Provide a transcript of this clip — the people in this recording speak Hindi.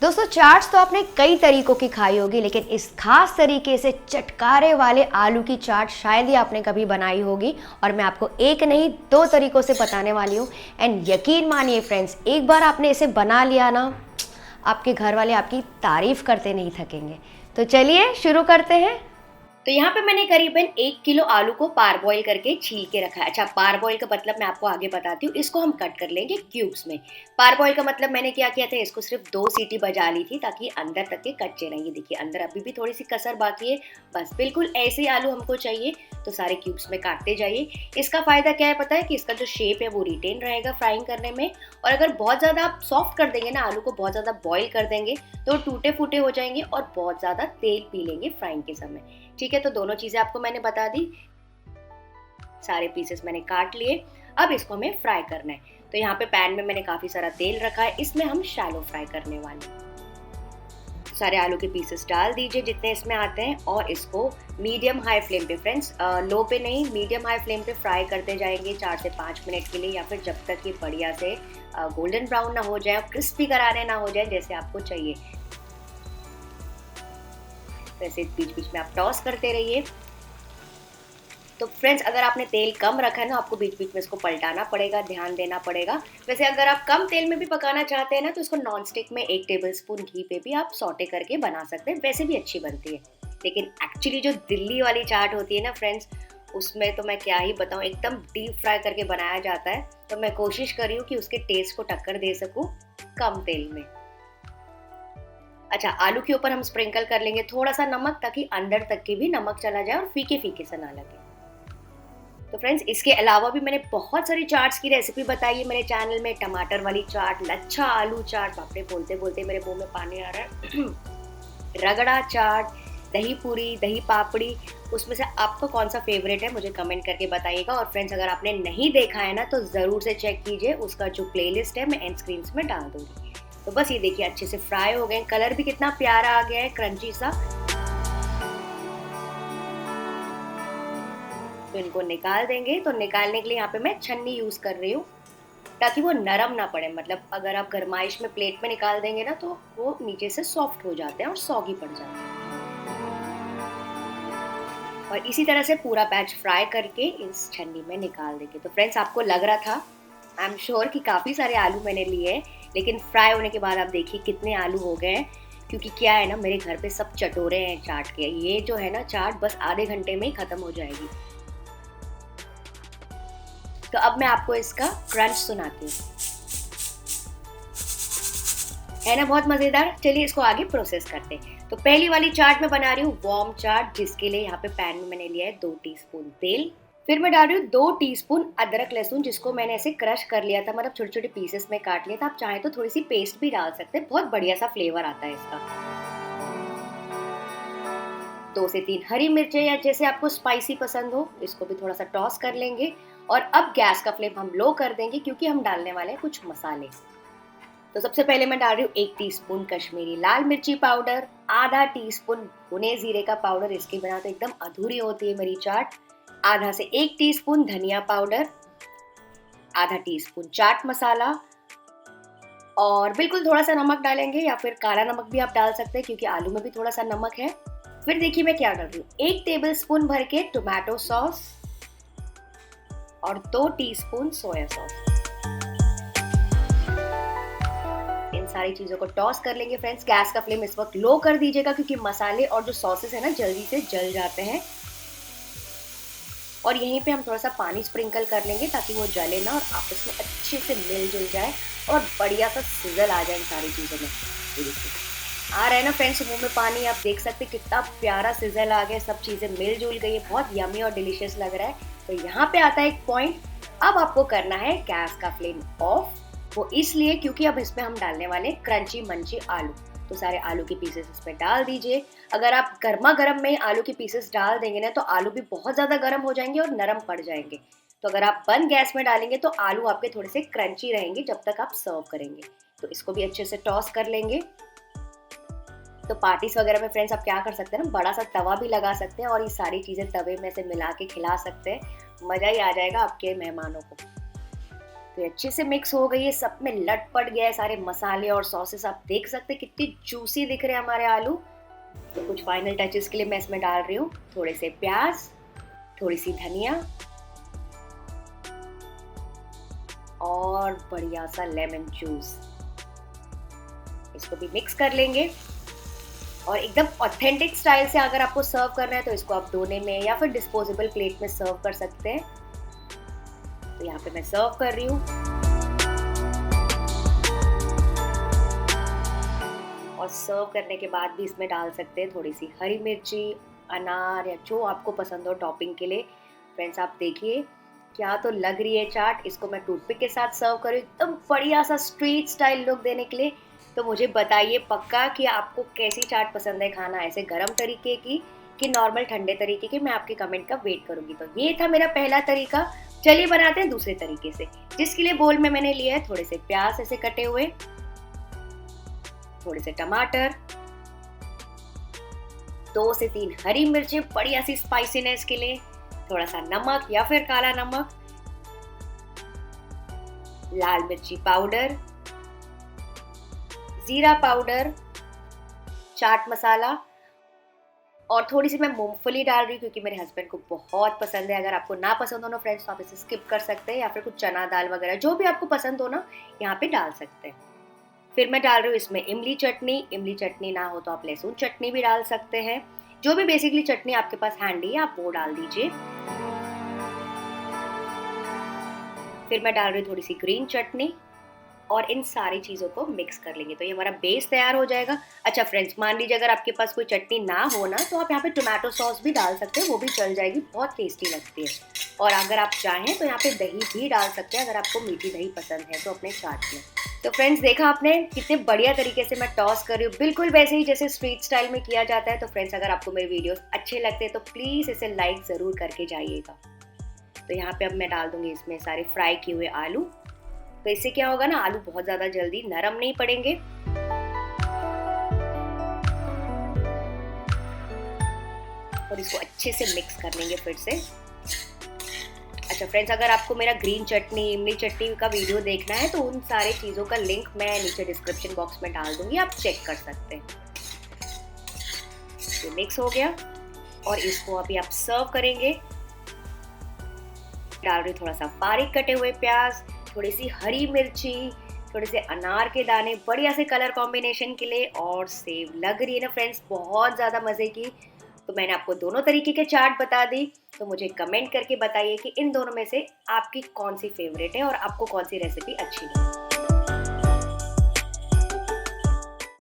दोस्तों चाट्स तो आपने कई तरीकों की खाई होगी, लेकिन इस खास तरीके से चटकारे वाले आलू की चाट शायद ही आपने कभी बनाई होगी। और मैं आपको एक नहीं दो तरीकों से बताने वाली हूँ। एंड यकीन मानिए फ्रेंड्स, एक बार आपने इसे बना लिया ना, आपके घर वाले आपकी तारीफ करते नहीं थकेंगे। तो चलिए शुरू करते हैं। तो यहाँ पे मैंने करीबन 1 किलो आलू को पार बॉईल करके छील के रखा है। अच्छा, पार बॉईल का मतलब मैं आपको आगे बताती हूँ। इसको हम कट कर लेंगे क्यूब्स में। पार बॉईल का मतलब मैंने क्या किया था, इसको सिर्फ 2 सीटी बजा ली थी ताकि अंदर तक के कच्चे नहीं। देखिए अंदर अभी भी थोड़ी सी कसर बाकी है। बस बिल्कुल ऐसे आलू हमको चाहिए, तो सारे क्यूब्स में काटते जाइए। इसका फायदा क्या है पता है, कि इसका जो शेप है वो रिटेन रहेगा फ्राइंग करने में। और अगर बहुत ज़्यादा आप सॉफ्ट कर देंगे ना, आलू को बहुत ज़्यादा बॉईल कर देंगे, तो टूटे फूटे हो जाएंगे और बहुत ज़्यादा तेल पी लेंगे फ्राइंग के समय। ठीक है, तो दोनों चीजें आपको मैंने बता दी। सारे पीसेस मैंने काट लिए। अब इसको हमें फ्राई करना है। तो यहाँ पे पैन में मैंने काफी सारा तेल रखा है, इसमें हम शैलो फ्राई करने वाले हैं। सारे आलू के पीसेस डाल दीजिए जितने इसमें आते हैं, और इसको मीडियम हाई फ्लेम पे फ्रेंड्स, लो पे नहीं, मीडियम हाई फ्लेम पे फ्राई करते जाएंगे 4 से 5 मिनट के लिए, या फिर जब तक ये बढ़िया से गोल्डन ब्राउन ना हो जाए, क्रिस्पी करारे ना हो जाए जैसे आपको चाहिए। वैसे बीच बीच में आप टॉस करते रहिए। तो फ्रेंड्स, अगर आपने तेल कम रखा है ना, आपको बीच बीच में इसको पलटाना पड़ेगा, ध्यान देना पड़ेगा। वैसे अगर आप कम तेल में भी पकाना चाहते हैं ना, तो इसको नॉन स्टिक में 1 टेबलस्पून घी पे भी आप सौटे करके बना सकते हैं, वैसे भी अच्छी बनती है। लेकिन एक्चुअली जो दिल्ली वाली चाट होती है ना फ्रेंड्स, उसमें तो मैं क्या ही बताऊँ, एकदम डीप फ्राई करके बनाया जाता है। तो मैं कोशिश कर रही हूँ कि उसके टेस्ट को टक्कर दे सकूँ कम तेल में। अच्छा, आलू के ऊपर हम स्प्रिंकल कर लेंगे थोड़ा सा नमक, ताकि अंदर तक के भी नमक चला जाए और फीके फीके सा ना लगे। तो फ्रेंड्स, इसके अलावा भी मैंने बहुत सारी चाट्स की रेसिपी बताई है मेरे चैनल में। टमाटर वाली चाट, लच्छा आलू चाट, बाप रे बोलते बोलते मेरे मुंह में पानी आ रहा है। रगड़ा चाट, दही पूरी, दही पापड़ी, उसमें से आपको कौन सा फेवरेट है मुझे कमेंट करके बताइएगा। और फ्रेंड्स, अगर आपने नहीं देखा है ना, तो ज़रूर से चेक कीजिए, उसका जो प्लेलिस्ट है मैं एंड स्क्रीन्स में डाल दूँगी। तो बस ये देखिए अच्छे से फ्राई हो गए, कलर भी कितना प्यारा आ गया है, क्रंची सा। तो इनको निकाल देंगे। तो निकालने के लिए यहाँ पे मैं छन्नी यूज कर रही हूँ, ताकि वो नरम ना पड़े। मतलब अगर आप गरमाइश में प्लेट में निकाल देंगे ना, तो वो नीचे से सॉफ्ट हो जाते हैं और सॉगी पड़ जाते हैं। और इसी तरह से पूरा बैच फ्राई करके इस छन्नी में निकाल देंगे। तो फ्रेंड्स, आपको लग रहा था, आई एम श्योर, कि काफ़ी सारे आलू मैंने लिए हैं, लेकिन फ्राई होने के बाद आप देखिए कितने आलू हो गए हैं। क्योंकि क्या है ना, मेरे घर पे सब चटोरे हैं चाट के। ये जो है ना चाट, बस आधे घंटे में ही खत्म हो जाएगी। तो अब मैं आपको इसका क्रंच सुनाती हूँ, है ना बहुत मजेदार। चलिए इसको आगे प्रोसेस करते हैं। तो पहली वाली चाट मैं बना रही हूँ वार्म चाट, जिसके लिए यहाँ पे पैन में मैंने लिया है 2 टीस्पून तेल। फिर मैं डाल रही हूँ 2 टीस्पून अदरक लहसुन, जिसको मैंने ऐसे क्रश कर लिया था, मतलब छोटे छोटे पीसेस में काट लिया था। आप चाहें तो थोड़ी सी पेस्ट भी डाल सकते हैं, बहुत बढ़िया सा फ्लेवर आता है इसका। 2 से 3 हरी मिर्चें, या जैसे आपको स्पाइसी पसंद हो, इसको भी थोड़ा सा टॉस कर लेंगे। और अब गैस का फ्लेम हम लो कर देंगे, क्योंकि हम डालने वाले हैं कुछ मसाले। तो सबसे पहले मैं डाल रही हूँ 1 टीस्पून कश्मीरी लाल मिर्ची पाउडर, आधा टीस्पून भुने जीरे का पाउडर, इसके बिना तो एकदम अधूरी होती है मेरी चाट। आधा से 1 टीस्पून धनिया पाउडर, आधा टीस्पून चाट मसाला, और बिल्कुल थोड़ा सा नमक डालेंगे, या फिर काला नमक भी आप डाल सकते हैं, क्योंकि आलू में भी थोड़ा सा नमक है। फिर देखिए मैं क्या डाल रही हूँ, 1 टेबलस्पून भर के टोमेटो सॉस और 2 टीस्पून सोया सॉस। इन सारी चीजों को टॉस कर लेंगे फ्रेंड्स। गैस का फ्लेम इस वक्त लो कर दीजिएगा, क्योंकि मसाले और जो सॉसेस है ना जल्दी से जल जाते हैं। और यहीं पे हम थोड़ा सा पानी स्प्रिंकल कर लेंगे, ताकि वो जले ना और आपस में अच्छे से मिलजुल जाए और बढ़िया सा सिजल आ जाए इन सारी चीजों में। ये देखिए आ रहा है ना फ्रेंड्स मुंह में पानी, आप देख सकते हैं कितना प्यारा सिजल आ गया, सब चीजें मिलजुल गई है, बहुत यमी और डिलीशियस लग रहा है। तो यहाँ पे आता है एक पॉइंट, अब आपको करना है गैस का फ्लेम ऑफ। वो इसलिए क्योंकि अब इसमें हम डालने वाले क्रंची मंची आलू। तो सारे आलू के पीसेस इसमें डाल दीजिए। अगर आप गर्मा गर्म में आलू के पीसेस डाल देंगे ना, तो आलू भी बहुत ज़्यादा गर्म हो जाएंगे और नरम पड़ जाएंगे। तो अगर आप बंद गैस में डालेंगे तो आलू आपके थोड़े से क्रंची रहेंगे जब तक आप सर्व करेंगे। तो इसको भी अच्छे से टॉस कर लेंगे। तो पार्टीज वगैरह में फ्रेंड्स आप क्या कर सकते हैं ना, बड़ा सा तवा भी लगा सकते हैं और ये सारी चीज़ें तवे में से मिला के खिला सकते हैं। मज़ा ही आ जाएगा आपके मेहमानों को। तो ये अच्छे से मिक्स हो गई है, सब में लटपट गया है सारे मसाले और सॉसेस। आप देख सकते हैं कितनी जूसी दिख रहे हैं हमारे आलू। तो कुछ फाइनल टचेस के लिए मैं इसमें डाल रही हूँ थोड़े से प्याज, थोड़ी सी धनिया और बढ़िया सा लेमन जूस। इसको भी मिक्स कर लेंगे और एकदम ऑथेंटिक स्टाइल से अगर आपको सर्व करना है तो इसको आप दोने में या फिर डिस्पोजेबल प्लेट में सर्व कर सकते हैं। तो यहाँ पे मैं सर्व कर रही हूँ और सर्व करने के बाद भी इसमें डाल सकते हैं थोड़ी सी हरी मिर्ची, अनार या जो आपको पसंद हो टॉपिंग के लिए। फ्रेंड्स आप देखिए क्या तो लग रही है चाट। इसको मैं टूथपिक के साथ सर्व करूँ एकदम बढ़िया सा स्ट्रीट स्टाइल लुक देने के लिए। तो मुझे बताइए पक्का कि आपको कैसी चाट पसंद है खाना, ऐसे गरम तरीके की कि नॉर्मल ठंडे तरीके की। मैं आपके कमेंट का वेट करूंगी। तो ये था मेरा पहला तरीका। चलिए बनाते हैं दूसरे तरीके से, जिसके लिए बोल में मैंने लिया है थोड़े से प्याज ऐसे कटे हुए, थोड़े से टमाटर, 2 से 3 हरी मिर्चें बढ़िया सी स्पाइसीनेस के लिए, थोड़ा सा नमक या फिर काला नमक, लाल मिर्ची पाउडर, जीरा पाउडर, चाट मसाला और थोड़ी सी मैं मूंगफली डाल रही हूँ क्योंकि मेरे हस्बैंड को बहुत पसंद है। अगर आपको ना पसंद हो ना फ्रेंड्स तो आप इसे स्किप कर सकते हैं या फिर कुछ चना दाल वगैरह जो भी आपको पसंद हो ना यहाँ पे डाल सकते हैं। फिर मैं डाल रही हूँ इसमें इमली चटनी। इमली चटनी ना हो तो आप लहसुन चटनी भी डाल सकते हैं। जो भी बेसिकली चटनी आपके पास हैंडी है आप वो डाल दीजिए। फिर मैं डाल रही हूँ थोड़ी सी ग्रीन चटनी और इन सारी चीज़ों को मिक्स कर लेंगे तो ये हमारा बेस तैयार हो जाएगा। अच्छा फ्रेंड्स मान लीजिए अगर आपके पास कोई चटनी ना हो ना तो आप यहाँ पे टोमेटो सॉस भी डाल सकते हैं, वो भी चल जाएगी, बहुत टेस्टी लगती है। और अगर आप चाहें तो यहाँ पे दही भी डाल सकते हैं अगर आपको मीठी दही पसंद है तो अपने चाट में। तो फ्रेंड्स देखा आपने कितने बढ़िया तरीके से मैं टॉस कर रही हूँ, बिल्कुल वैसे ही जैसे स्ट्रीट स्टाइल में किया जाता है। तो फ्रेंड्स अगर आपको मेरे वीडियोस अच्छे लगते हैं तो प्लीज़ इसे लाइक ज़रूर करके जाइएगा। तो यहाँ पे अब मैं डाल दूंगी इसमें सारे फ्राई किए हुए आलू। तो इससे क्या होगा ना आलू बहुत ज़्यादा जल्दी नरम नहीं पड़ेंगे। और इसको अच्छे से मिक्स कर लेंगे फिर से। अच्छा फ्रेंड्स अगर आपको मेरा ग्रीन चटनी, इमली चटनी का वीडियो देखना है तो उन सारे चीज़ों का लिंक मैं नीचे डिस्क्रिप्शन बॉक्स में डाल दूंगी, आप चेक कर सकते हैं। ये मिक्स हो गया और इसको अभी आप सर्व करेंगे। डाल रही थोड़ा सा बारीक कटे हुए प्याज, थोड़ी सी हरी मिर्ची, थोड़े से अनार के दाने बढ़िया से कलर कॉम्बिनेशन के लिए, और सेव लग रही है ना फ्रेंड्स बहुत ज़्यादा मज़े की। तो मैंने आपको दोनों तरीके के चाट बता दी। तो मुझे कमेंट करके बताइए कि इन दोनों में से आपकी कौन सी फेवरेट है और आपको कौन सी रेसिपी अच्छी लगी।